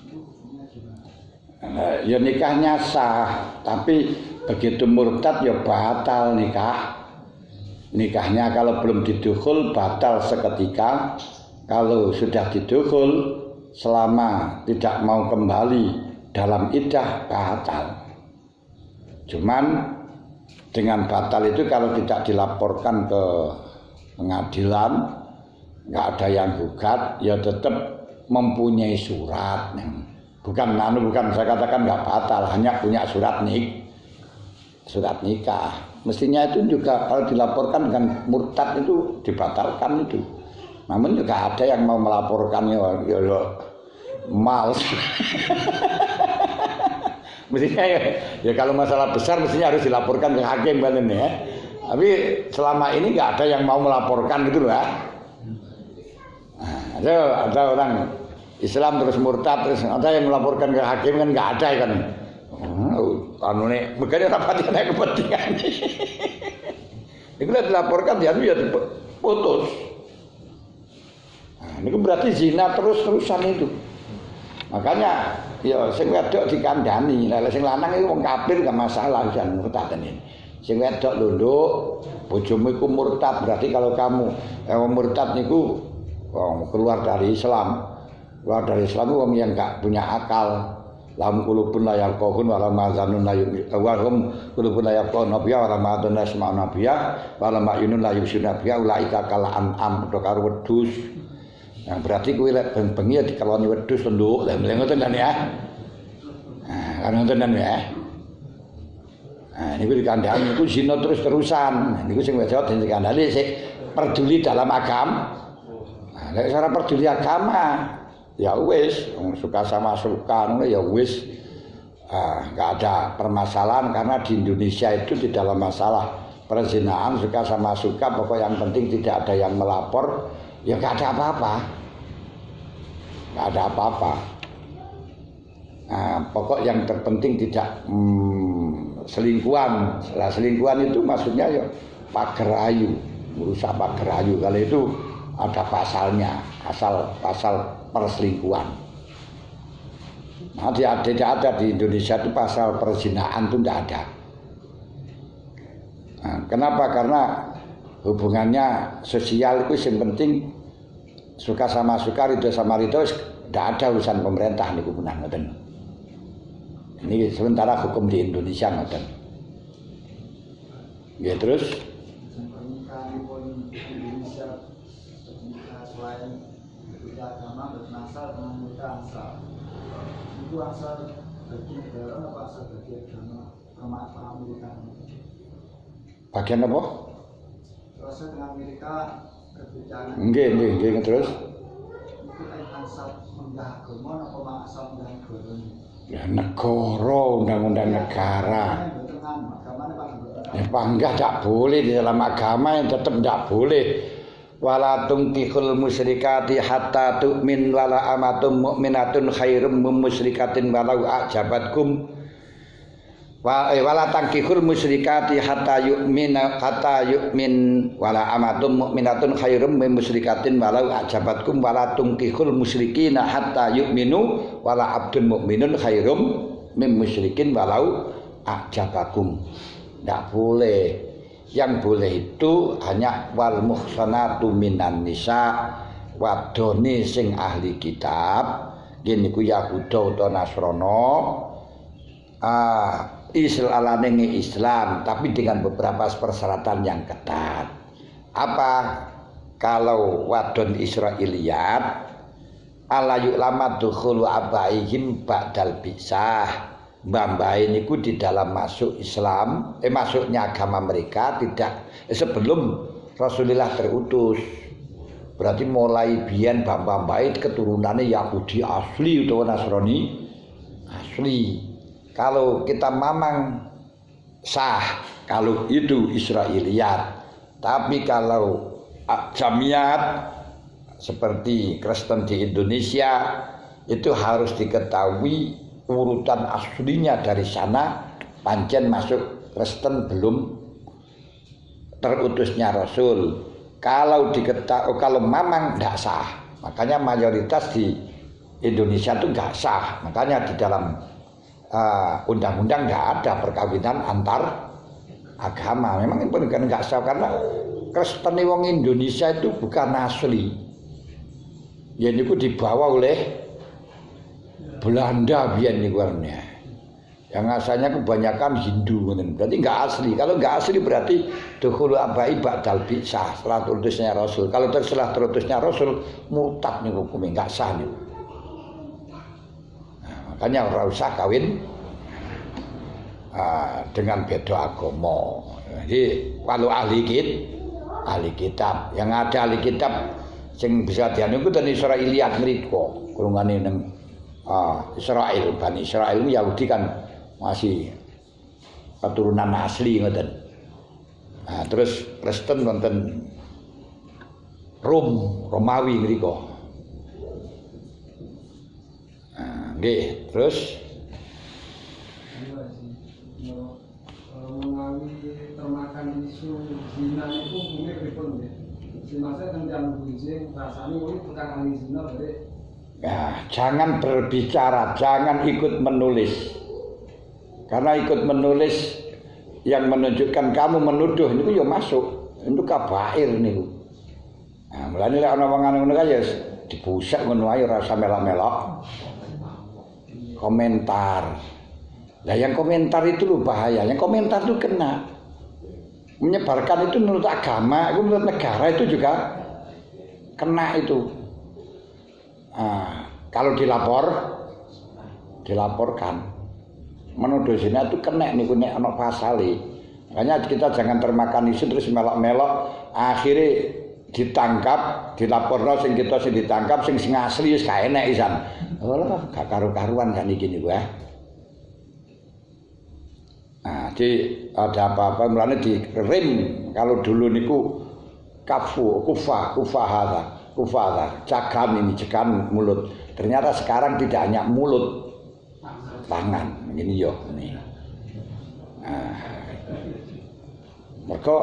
itu hukumnya gimana? Ya nikahnya sah, tapi begitu murtad ya batal nikahnya. Kalau belum didukhul batal seketika, kalau sudah didukhul selama tidak mau kembali dalam iddah batal. Cuman dengan batal itu kalau tidak dilaporkan ke pengadilan, nggak ada yang gugat, ya tetap mempunyai surat. Bukan saya katakan nggak batal, hanya punya surat nikah. Mestinya itu juga kalau dilaporkan dengan murtad itu dibatalkan itu. Namun juga ada yang mau melaporkannya, ya males. Mestinya ya kalau masalah besar mestinya harus dilaporkan ke hakim kan ini ya. Tapi selama ini nggak ada yang mau melaporkan gitu loh ya. Nah, ada orang Islam terus murtad terus ada yang melaporkan ke hakim kan nggak ada kan. Anu nih, makanya rapatnya ada kepentingan. Itu dilaporkan dia ya putus. Nah, ini berarti zina terus-terusan itu. Makanya ya sing wedok dikandani, lha sing lanang iku wong kafir gak masalah jan murtad ini. Sing wedok lunduk, bojomu iku murtad, berarti kalau kamu murtad niku keluar dari Islam. Keluar dari Islam wong yang gak punya akal. Lam qulubun la yaqahun wa la mazanun la yuqawhum qulubun la yaqahun nabiya wa la madun asma nabiya wa la ma'yunun la yusuna biya ulaika kal an'am padha karo wedhus. Nah, berarti kuwi lek bengi ya dikeloni wedhus lenduk. Lah ngoten kan ya. Nah, kan ngoten kan ya. Nah, niku dikandhani niku zina terus-terusan. Nah, niku sing wedok dikandhani sik peduli dalam agama. Nah, lek ora peduli agama, ya wis, suka sama suka ngono ya wis. Enggak ada permasalahan karena di Indonesia itu tidak ada masalah perzinahan suka sama suka, pokok yang penting tidak ada yang melapor, ya enggak ada apa-apa. nggak ada apa-apa. Nah, pokok yang terpenting tidak selingkuhan. Nah, selingkuhan itu maksudnya ya pagerayu, merusak pagerayu. Kalau itu ada pasalnya, pasal perselingkuhan. Nah, tidak ada di Indonesia itu pasal perzinahan itu tidak ada. Nah, kenapa? Karena hubungannya sosial itu yang penting suka sama suka, ridho sama ridho, tidak ada urusan pemerintah niku punah ngoten. Ini sementara hukum di Indonesia ngoten. Ya terus pernikahan pun Indonesia pernikahan selain berbeda agama berasal dengan mereka asal. Itu asal bagi negara apa asal bagi agama permasalahan Amerika? bagian apa? Terus dengan Amerika perbedaan. Nggih terus. Itu asal mendah agama apa asal mendah negara? Ya negara, undang-undang negara. Ya panggah tidak boleh di dalam agama yang tetap tidak boleh. Wala tunkihul musyrikati hatta tu'min wala amatum mu'minatun khairum min musyrikatin walau a'jabatkum. Wala tankihul musyrikati hatta yu'min wala amatum mu'minatun khairum min musyrikatin walau a'jabatkum. Wala tunkihul musyrikina hatta yu'minu wala abdun mu'minun khairum min musyrikin walau a'jabakum. Tidak boleh. Yang boleh itu hanya wal muhsanatu minan nisa, wadone sing ahli kitab, yen iku Yahuda utawa Nasrana, Islamane Islam, tapi dengan beberapa persyaratan yang ketat. Apa? Kalau wadon Israiliyat ala yu'lama dukhulu abaihim ba'dal bisah. Mbah-mbah niku di dalam masuk Islam, masuknya agama mereka tidak sebelum Rasulullah terutus. Berarti mulai biyen mbah-mbah keturunannya Yahudi asli utawa Nasrani asli. Kalau kita mamang sah kalau itu Israiliyat. Tapi kalau jamiat seperti Kristen di Indonesia itu harus diketahui urutan aslinya dari sana. Pancen masuk Kristen belum terutusnya Rasul. Kalau kalau mamang tidak sah, makanya mayoritas di Indonesia itu nggak sah. Makanya di dalam undang-undang nggak ada perkawinan antar agama. Memang itu nggak sah karena Kristen wong Indonesia itu bukan asli. Ya itu dibawa oleh Belanda biyen niku warnanya. Yang asalnya kebanyakan Hindu, berarti enggak asli. Kalau enggak asli berarti dukhulu abai ba'dal bisah, setelah terutusnya Rasul. Kalau setelah terutusnya Rasul murtad niku hukumnya enggak sah niku. Nah, makanya ora usah kawin dengan beda agama. Jadi kalau ahli kitab, yang ada ahli kitab sing bisa dianu ten Israiliyat mriku, kurungane nang Israel, Bani Israel Yahudi kan masih keturunan asli ngoten. Nah, terus Kristen wonten Romawi ngriko. Nah, nggih, terus menawi termakan isu zina itu mungkin pripun nggih. Zina saya kan jam bujing rasane kuwi tukang ahli zina berarti. Ya, jangan berbicara, jangan ikut menulis. Karena ikut menulis yang menunjukkan kamu menuduh itu ya masuk. Itu kabair niku. Nah, mulane lek ana wong ngono kae ya dibusak ngono ae ora usah melok-melok. Komentar. Lah yang komentar itu loh bahaya. Yang komentar itu kena. Menyebarkan itu menurut agama, itu menurut negara itu juga kena itu. Kalau dilaporkan menuduh zina itu kena niku nek ana pasale. Makanya kita jangan termakan isu terus melok-melok akhirnya ditangkap, dilaporno sing kita sing ditangkap sing asli wis gak enek isan. Ora gak karu-karuan kan iki niku ya. Nah, ada apa-apa mulane direm. Kalau dulu niku kufah, cakam ini cekan mulut. Ternyata sekarang tidak hanya mulut, tangan. Ini yo nih. Nah, mereka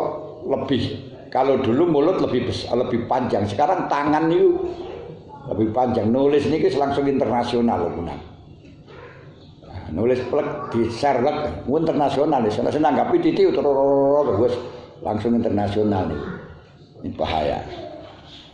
lebih, kalau dulu mulut lebih panjang, sekarang tangan itu lebih panjang. Nulis ini langsung internasional loh, nah, nulis plek di share lek internasional nih. Saya nanggapi titik terus langsung internasional nih. Ini bahaya.